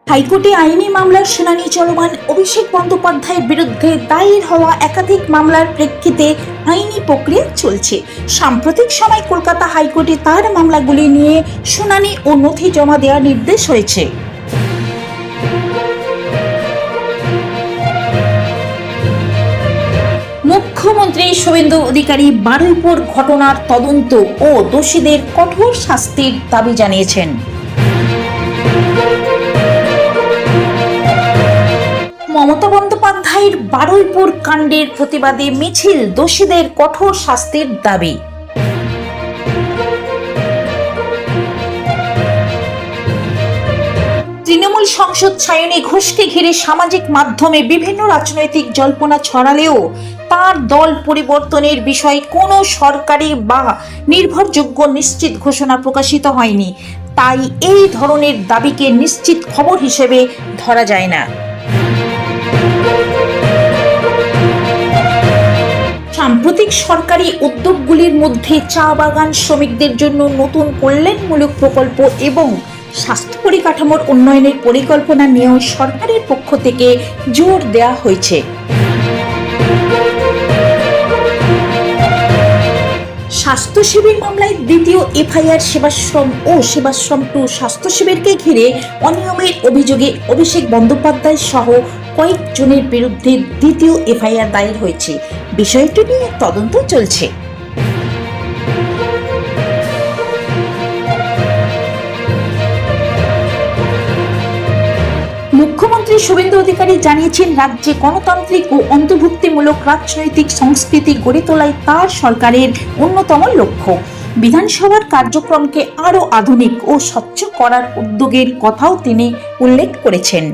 হাইকোর্টে আইনি মামলার শুনানি চলমান। অভিষেক বন্দ্যোপাধ্যায়ের বিরুদ্ধে দায়ের হওয়া একাধিক মামলার প্রেক্ষিতে আইনি প্রক্রিয়া চলছে। সাম্প্রতিক সময় কলকাতা হাইকোর্টে তার মামলাগুলি নিয়ে শুনানি ও নথি জমা দেওয়ার নির্দেশ হয়েছে। মুখ্যমন্ত্রী শুভেন্দু অধিকারী বারুইপুর ঘটনার তদন্ত ও দোষীদের কঠোর শাস্তির দাবি জানিয়েছেন। মমতা বন্দ্যোপাধ্যায়ের বারুইপুর কাণ্ডের প্রতিবাদে মিছিল, দোষীদের কঠোর শাস্তির দাবি। তৃণমূল সাংসদ সায়নী ঘোষকে ঘিরে সামাজিক মাধ্যমে বিভিন্ন রাজনৈতিক জল্পনা ছড়ালেও তার দল পরিবর্তনের বিষয়ে কোনো সরকারি বা নির্ভরযোগ্য নিশ্চিত ঘোষণা প্রকাশিত হয়নি, তাই এই ধরনের দাবিকে নিশ্চিত খবর হিসেবে ধরা যায় না। সাম্প্রতিক সরকারি উদ্যোগগুলির মধ্যে চা বাগান শ্রমিকদের জন্য নতুন কল্যাণমূলক প্রকল্প এবং স্বাস্থ্য পরিকাঠামোর উন্নয়নের পরিকল্পনা নিয়েও সরকারের পক্ষ থেকে জোর দেওয়া হয়েছে। স্বাস্থ্য শিবির মামলায় দ্বিতীয় এফআইআর সেবাশ্রম ও সেবাশ্রম 2 স্বাস্থ্য শিবিরকে ঘিরে অনিয়মের অভিযোগে অভিষেক বন্দ্যোপাধ্যায় সহ কয়েকজনের বিরুদ্ধে দ্বিতীয় এফআইআর দায়ের হয়েছে। বিষয়টি নিয়ে তদন্ত চলছে। মুখ্যমন্ত্রী শুভেন্দু অধিকারী জানিয়েছেন, রাজ্যে গণতান্ত্রিক ও অন্তর্ভুক্তিমূলক রাজনৈতিক সংস্কৃতি গড়ে তোলাই তার সরকারের অন্যতম লক্ষ্য। বিধানসভার কার্যক্রমকে আরও আধুনিক ও স্বচ্ছ করার উদ্যোগের কথাও তিনি উল্লেখ করেছেন।